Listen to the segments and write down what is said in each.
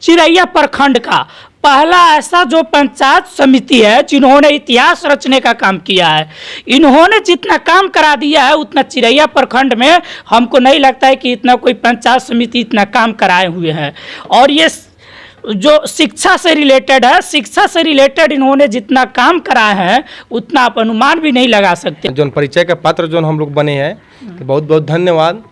चिरैया प्रखंड का पहला ऐसा जो पंचायत समिति है जिन्होंने इतिहास रचने का काम किया है। इन्होंने जितना काम करा दिया है उतना चिरैया प्रखंड में हमको नहीं लगता है कि इतना कोई पंचायत समिति इतना काम कराए हुए हैं। और ये जो शिक्षा से रिलेटेड है, शिक्षा से रिलेटेड इन्होंने जितना काम कराया है उतना आप अनुमान भी नहीं लगा सकते। जो परिचय का पात्र जो हम लोग बने हैं, तो बहुत बहुत धन्यवाद।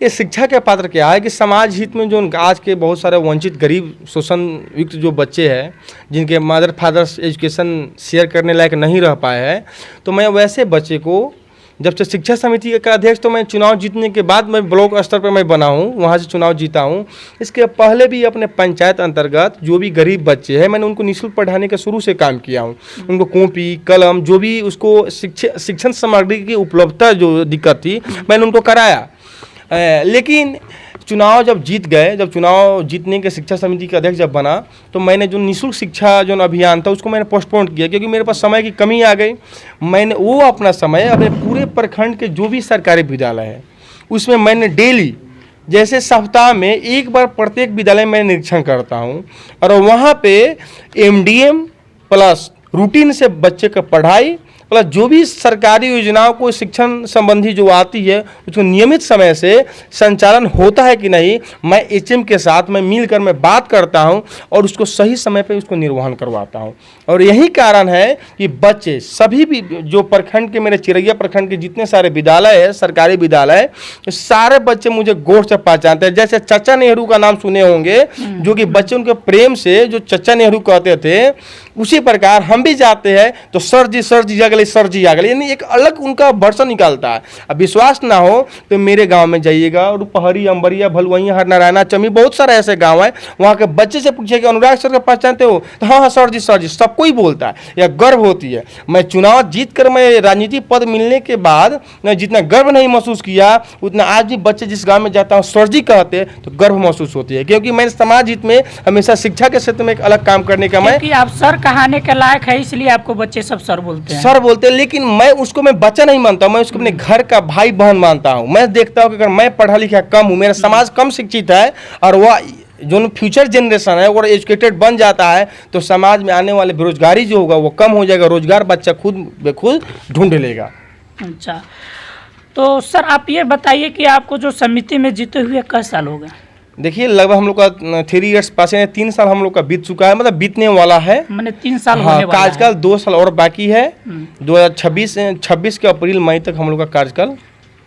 ये शिक्षा के पात्र क्या है कि समाज हित में जो आज के बहुत सारे वंचित गरीब शोषण युक्त जो बच्चे हैं जिनके मदर फादर्स एजुकेशन शेयर करने लायक नहीं रह पाए हैं, तो मैं वैसे बच्चे को जब से शिक्षा समिति का अध्यक्ष, तो मैं चुनाव जीतने के बाद मैं ब्लॉक स्तर पर मैं बना हूँ, वहाँ से चुनाव जीता हूँ। इसके पहले भी अपने पंचायत अंतर्गत जो भी गरीब बच्चे हैं मैंने उनको निःशुल्क पढ़ाने का शुरू से काम किया हूँ। उनको कॉपी कलम जो भी उसको शिक्षण सामग्री की उपलब्धता जो दिक्कत थी मैंने उनको कराया। लेकिन चुनाव जब जीत गए, जब चुनाव जीतने के शिक्षा समिति का अध्यक्ष जब बना, तो मैंने जो निःशुल्क शिक्षा जो अभियान था उसको मैंने पोस्टपोन किया क्योंकि मेरे पास समय की कमी आ गई। मैंने वो अपना समय अपने पूरे प्रखंड के जो भी सरकारी विद्यालय है उसमें मैंने डेली, जैसे सप्ताह में एक बार प्रत्येक विद्यालय में निरीक्षण करता हूँ और वहाँ पे MDM प्लस रूटीन से बच्चे का पढ़ाई प्लस जो भी सरकारी योजनाओं को शिक्षण संबंधी जो आती है उसको नियमित समय से संचालन होता है कि नहीं, मैं HM के साथ मैं मिलकर मैं बात करता हूं और उसको सही समय पे उसको निर्वहन करवाता हूं। और यही कारण है कि बच्चे सभी भी जो प्रखंड के, मेरे चिरैया प्रखंड के जितने सारे विद्यालय है, सरकारी विद्यालय, सारे बच्चे मुझे गौर से पहचानते हैं। जैसे चचा नेहरू का नाम सुने होंगे, जो कि बच्चे उनके प्रेम से जो चचा नेहरू कहते थे, उसी प्रकार हम भी जाते हैं तो सर जी सर जी आ गए, यानी एक अलग उनका वर्षन निकालता है। अब विश्वास ना हो तो मेरे गांव में जाइएगा और पहरी, अंबरिया, भलवइया, हरनारायणा, चमी, बहुत सारे ऐसे गांव हैं, वहाँ के बच्चे से पूछिए कि अनुराग सर को पहचानते हो, तो हाँ सर जी सबको ही बोलता है। यह गर्व होती है। मैं चुनाव जीत कर मैं राजनीतिक पद मिलने के बाद मैं जितना गर्व नहीं महसूस किया उतना आज भी बच्चे जिस गाँव में जाता हूँ सर जी कहते तो गर्व महसूस होती है, क्योंकि मैंने समाज हित में हमेशा शिक्षा के क्षेत्र में एक अलग काम करने का, मैं आप सर कहने के लायक है इसलिए आपको बच्चे सब सर बोलते हैं। लेकिन मैं उसको मैं बच्चा नहीं मानता, मैं उसको अपने घर का भाई बहन मानता हूँ। मैं देखता हूँ कि अगर मैं पढ़ा लिखा कम हूँ, मेरा समाज कम शिक्षित है और वह जो फ्यूचर जनरेशन है वो एजुकेटेड बन जाता है, तो समाज में आने वाले बेरोजगारी जो होगा वो कम हो जाएगा, रोजगार बच्चा खुद बेखुद ढूंढ लेगा। अच्छा, तो सर आप ये बताइए कि आपको जो समिति में जीते हुए कई साल हो गए? देखिए लगभग हम लोग का 3 इयर्स पास है, 3 साल हम लोग का बीत चुका है, मतलब बीतने वाला है, मैंने 3 साल हाँ, होने वाला है। कार्यकाल 2 साल और बाकी है। 2026 के अप्रैल मई तक हम लोग का कार्यकाल।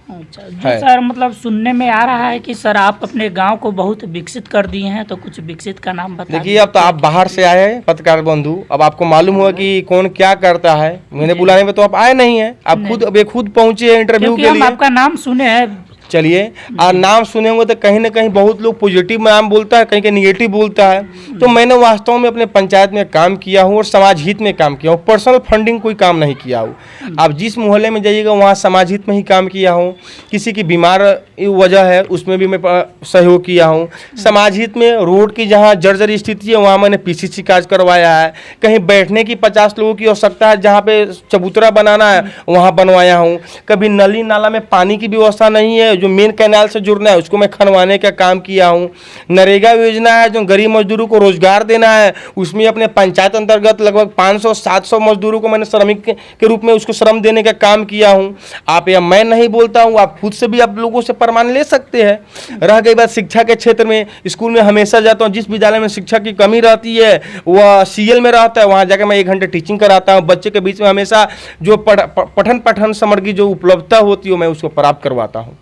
अच्छा, जो सर मतलब सुनने में आ रहा है कि सर आप अपने गांव को बहुत विकसित कर दिए हैं, तो कुछ विकसित का नाम बता। देखिए अब तो आप बाहर से आए हैं पत्रकार बंधु, अब आपको मालूम होगा कि कौन क्या करता है। मैंने बुलाने में तो आप आए नहीं है, आप खुद पहुंचे हैं इंटरव्यू के लिए। हम आपका नाम सुने हैं। चलिए, और नाम सुने होंगे तो कहीं ना कहीं बहुत लोग पॉजिटिव नाम बोलता है, कहीं निगेटिव बोलता है। तो मैंने वास्तव में अपने पंचायत में काम किया हूँ और समाज हित में काम किया हूँ, पर्सनल फंडिंग कोई काम नहीं किया हूँ। आप जिस मोहल्ले में जाइएगा वहाँ समाज हित में ही काम किया हूँ। किसी की बीमार वजह है उसमें भी मैं सहयोग किया हूँ। समाज हित में रोड की जहाँ जर्जर स्थिति है वहाँ मैंने PCC कार्य करवाया है। कहीं बैठने की 50 लोगों की आवश्यकता है, जहाँ पे चबूतरा बनाना है वहाँ बनवाया हूँ। कभी नली नाला में पानी की व्यवस्था नहीं है, जो मेन कैनाल से जुड़ना है उसको मैं खनवाने का काम किया हूँ। नरेगा योजना है जो गरीब मजदूरों को रोजगार देना है, उसमें अपने पंचायत अंतर्गत लगभग 500-700 मजदूरों को मैंने श्रमिक के रूप में उसको श्रम देने का काम किया हूँ। आप या मैं नहीं बोलता हूँ, आप खुद से भी आप लोगों से प्रमाण ले सकते हैं। रह गई बात शिक्षा के क्षेत्र में, स्कूल में हमेशा जाता हूँ, जिस विद्यालय में शिक्षा की कमी रहती है वह CL में रहता है, वहाँ जाकर मैं 1 घंटे टीचिंग कराता हूँ। बच्चे के बीच में हमेशा जो पठन सामग्री जो उपलब्धता होती है मैं उसको प्राप्त करवाता हूँ।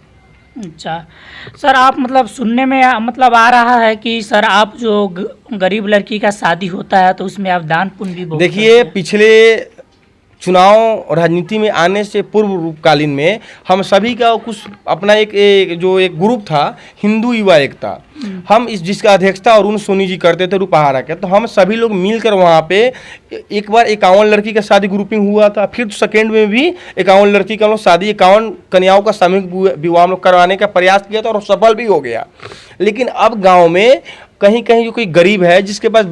अच्छा सर, आप मतलब सुनने में मतलब आ रहा है कि सर आप जो गरीब लड़की का शादी होता है तो उसमें आप दान पुण्य भी बहुत। देखिए पिछले चुनाव राजनीति में आने से पूर्वकालीन में हम सभी का कुछ अपना एक ग्रुप था, हिंदू युवा एकता, हम जिसका अध्यक्षता अरुण सोनी जी करते थे रूपहारा के। तो हम सभी लोग मिलकर वहाँ पे एक बार 51 लड़की का शादी ग्रुपिंग हुआ था, फिर सेकेंड में भी 51 लड़की का लोग शादी, 51 कन्याओं का सामूहिक विवाह हम लोग करवाने का प्रयास किया था और सफल भी हो गया। लेकिन अब गाँव में कहीं कहीं जो कोई गरीब है जिसके पास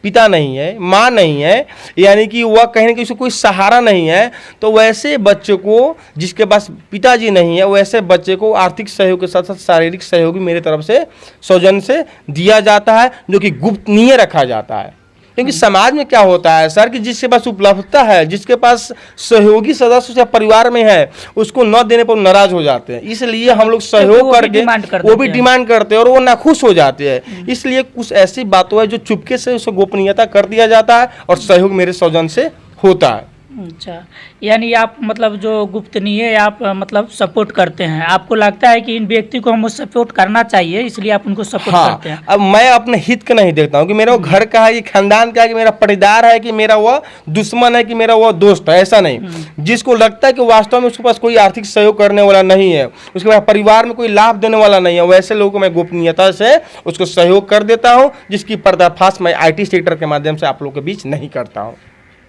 पिता नहीं है, माँ नहीं है, यानी कि वह कहीं ना कहीं उसको कोई सहारा नहीं है, तो वैसे बच्चे को जिसके पास पिताजी नहीं है, वैसे बच्चे को आर्थिक सहयोग के साथ साथ शारीरिक सहयोग भी मेरे तरफ से सौजन्य से दिया जाता है, जो कि गुप्तनीय रखा जाता है। क्योंकि समाज में क्या होता है सर कि जिसके पास उपलब्धता है, जिसके पास सहयोगी सदस्य उसके परिवार में है, उसको न देने पर नाराज हो जाते हैं। इसलिए हम लोग सहयोग करके वो भी डिमांड करते हैं और वो नाखुश हो जाते हैं। इसलिए कुछ ऐसी बातों है जो चुपके से उसको गोपनीयता कर दिया जाता है और सहयोग मेरे सौजन्य से होता है। अच्छा, यानी आप मतलब जो गुप्तनीय आप मतलब सपोर्ट करते हैं, आपको लगता है कि इन व्यक्ति को हमको सपोर्ट करना चाहिए, इसलिए आप उनको सपोर्ट करते हैं। अब मैं अपने हित का नहीं देखता हूँ कि मेरा वो घर का है, कि खानदान का है, कि मेरा पटीदार है, कि मेरा वह दुश्मन है, कि मेरा वह दोस्त है, ऐसा नहीं। जिसको लगता है कि वास्तव में उसके पास कोई आर्थिक सहयोग करने वाला नहीं है, उसके पास परिवार में कोई लाभ देने वाला नहीं है, वैसे लोगों को मैं गोपनीयता से उसको सहयोग कर देता हूँ, जिसकी पर्दाफाश मैं IT सेक्टर के माध्यम से आप लोगों के बीच नहीं करता हूँ।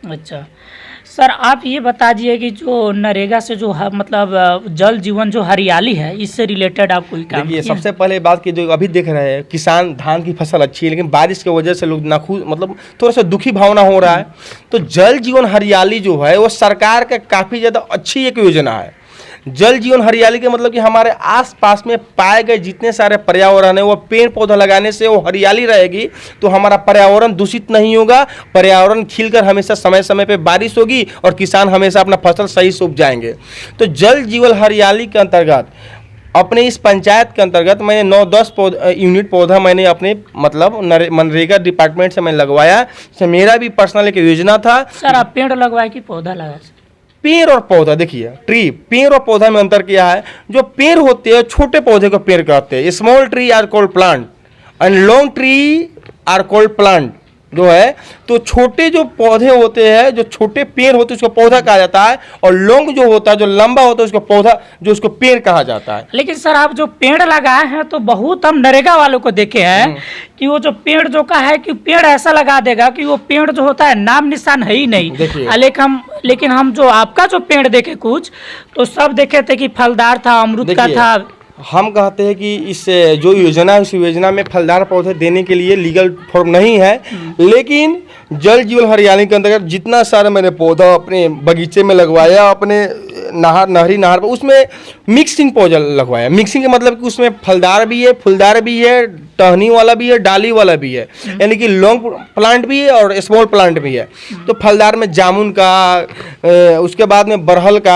अच्छा सर, आप ये बता दीजिए कि जो नरेगा से जो मतलब जल जीवन जो हरियाली है, इससे रिलेटेड आप कोई काम देखिए, किए? सबसे पहले बात की जो अभी देख रहे हैं, किसान धान की फसल अच्छी है, लेकिन बारिश की वजह से लोग नाखुश मतलब थोड़ा सा दुखी भावना हो रहा है। तो जल जीवन हरियाली जो है वो सरकार का काफ़ी ज़्यादा अच्छी एक योजना है। जल जीवन हरियाली के मतलब कि हमारे आसपास में पाए गए जितने सारे पर्यावरण है, वो पेड़ पौधा लगाने से वो हरियाली रहेगी, तो हमारा पर्यावरण दूषित नहीं होगा, पर्यावरण खिलकर हमेशा समय समय पे बारिश होगी और किसान हमेशा अपना फसल सही से उपजाएंगे। तो जल जीवन हरियाली के अंतर्गत अपने इस पंचायत के अंतर्गत मैंने 9-10 यूनिट पौधा मैंने अपने मतलब मनरेगा डिपार्टमेंट से मैं लगवाया। से मेरा भी पर्सनल एक योजना था। सर, आप पेड़ लगवाए कि पौधा लगाए? पेड़ और पौधा, देखिए ट्री, पेड़ और पौधा में अंतर क्या है। जो पेड़ होते हैं छोटे पौधे को पेड़ कहते हैं, small tree are called plant and long tree are called plant जो है। तो छोटे जो पौधे होते हैं, जो छोटे पेड़ होते हैं उसको पौधा कहा जाता है, और लॉन्ग जो होता है, जो लंबा होता है, उसको पौधा, जो उसको पेड़ कहा जाता है। लेकिन सर, आप जो पेड़ लगाए हैं तो बहुत हम नरेगा वालों को देखे हैं कि वो जो पेड़ जो का है कि पेड़ ऐसा लगा देगा कि वो पेड़ जो होता है नाम निशान है ही नहीं। लेकिन हम जो आपका जो पेड़ देखे कुछ तो सब देखे थे कि फलदार था, अमरूद का था। हम कहते हैं कि इस जो योजना है उस योजना में फलदार पौधे देने के लिए लीगल फॉर्म नहीं है, लेकिन जल जीवन हरियाली के अंतर्गत जितना सारा मैंने पौधा अपने बगीचे में लगवाया, अपने नहरी नहर पर, उसमें मिक्सिंग पौधा लगवाया। मिक्सिंग का मतलब कि उसमें फलदार भी है, फूलदार भी है, टहनी वाला भी है, डाली वाला भी है, यानी कि लॉन्ग प्लांट भी है और स्मॉल प्लांट भी है। तो फलदार में जामुन का, उसके बाद में बरहल का,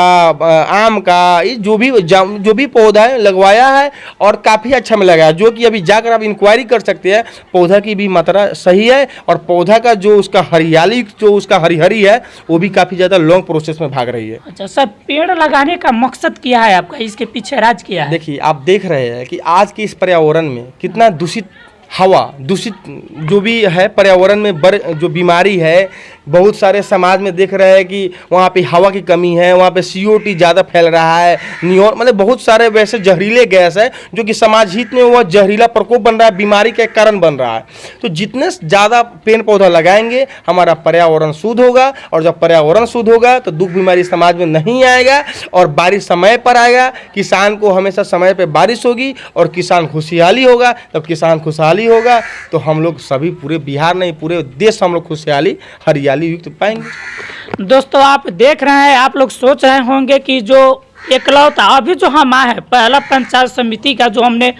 आम का, ये जो भी पौधा है लगवाया है और काफ़ी अच्छा में लगाया, जो कि अभी जाकर आप इंक्वायरी कर सकते हैं। पौधा की भी मात्रा सही है और पौधा का जो उसका हरियाली, जो उसका हरी है, वो भी काफ़ी ज़्यादा लॉन्ग प्रोसेस में भाग रही है। अच्छा सर, पेड़ लगाने का मकसद क्या है आपका, इसके पीछे राज क्या है? देखिए, आप देख रहे हैं कि आज के इस पर्यावरण में कितना दूषित हवा, दूषित जो भी है पर्यावरण में जो बीमारी है, बहुत सारे समाज में देख रहे हैं कि वहाँ पे हवा की कमी है, वहाँ पे CO2 ज़्यादा फैल रहा है, नियोन मतलब बहुत सारे वैसे जहरीले गैस है जो कि समाज हित में वह जहरीला प्रकोप बन रहा है, बीमारी का कारण बन रहा है। तो जितने ज़्यादा पेड़ पौधा लगाएंगे हमारा पर्यावरण शुद्ध होगा, और जब पर्यावरण शुद्ध होगा तो दुख बीमारी समाज में नहीं आएगा और बारिश समय पर आएगा। किसान को हमेशा समय पर बारिश होगी और किसान खुशहाली होगा। जब किसान खुशहाली होगा तो हम लोग सभी, पूरे बिहार नहीं पूरे देश हम लोग खुशहाली हरियाली युक्त पाएंगे। दोस्तों, आप देख रहे हैं, आप लोग सोच रहे होंगे कि जो एकलौता अभी जो हम आए हैं पहला पंचायत समिति का जो हमने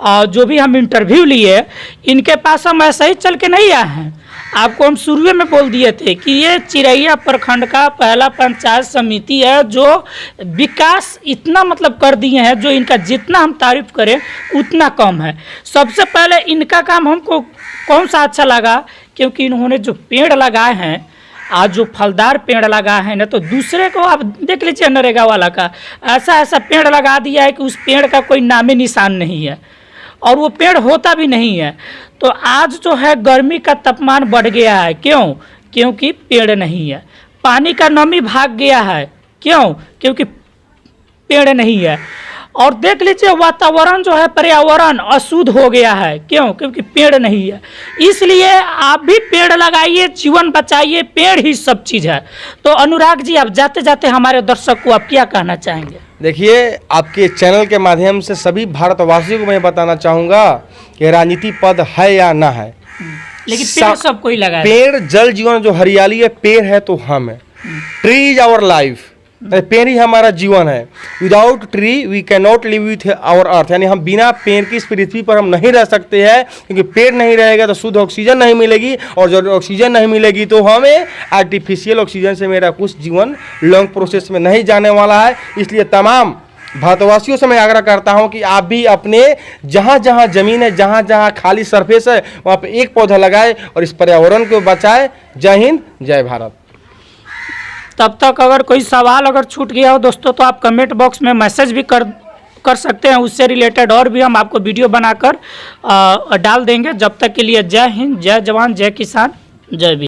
जो भी हम इंटरव्यू लिए, इनके पास हम ऐसा ही चल के नहीं आए हैं। आपको हम शुरू में बोल दिए थे कि ये चिरैया प्रखंड का पहला पंचायत समिति है जो विकास इतना मतलब कर दिए हैं, जो इनका जितना हम तारीफ करें उतना कम है। सबसे पहले इनका काम हमको कौन सा अच्छा लगा, क्योंकि इन्होंने जो पेड़ लगाए हैं, आज जो फलदार पेड़ लगा है ना, तो दूसरे को आप देख लीजिए नरेगा वाला का ऐसा पेड़ लगा दिया है कि उस पेड़ का कोई नामे निशान नहीं है और वो पेड़ होता भी नहीं है। तो आज जो है गर्मी का तापमान बढ़ गया है, क्यों? क्योंकि पेड़ नहीं है। पानी का नमी भाग गया है, क्यों? क्योंकि पेड़ नहीं है। और देख लीजिए वातावरण जो है, पर्यावरण अशुद्ध हो गया है, क्यों? क्योंकि पेड़ नहीं है। इसलिए आप भी पेड़ लगाइए, जीवन बचाइए, पेड़ ही सब चीज़ है। तो अनुराग जी, आप जाते जाते हमारे दर्शक को आप क्या कहना चाहेंगे? देखिए, आपके चैनल के माध्यम से सभी भारतवासियों को मैं बताना चाहूँगा कि राजनीति पद है या ना है, लेकिन पेड़ सबको ही लगाए। पेड़ जल जीवन, जो हरियाली है, पेड़ है तो हम है। ट्री इज आवर लाइफ, पेड़ ही हमारा जीवन है। Without tree we can not live with our earth, यानी हम बिना पेड़ की इस पृथ्वी पर हम नहीं रह सकते हैं, क्योंकि पेड़ नहीं रहेगा तो शुद्ध ऑक्सीजन नहीं मिलेगी, और जब ऑक्सीजन नहीं मिलेगी तो हमें आर्टिफिशियल ऑक्सीजन से मेरा कुछ जीवन लॉन्ग प्रोसेस में नहीं जाने वाला है। इसलिए तमाम भारतवासियों से मैं आग्रह करता हूं कि आप भी अपने जहां जहां जमीन है, जहां जहां खाली सरफेस है, वहां पे एक पौधा लगाए और इस पर्यावरण को बचाए। जय हिंद, जय भारत। तब तक अगर कोई सवाल अगर छूट गया हो दोस्तों, तो आप कमेंट बॉक्स में मैसेज भी कर सकते हैं। उससे रिलेटेड और भी हम आपको वीडियो बनाकर डाल देंगे। जब तक के लिए जय हिंद, जय जवान, जय किसान, जय वीर।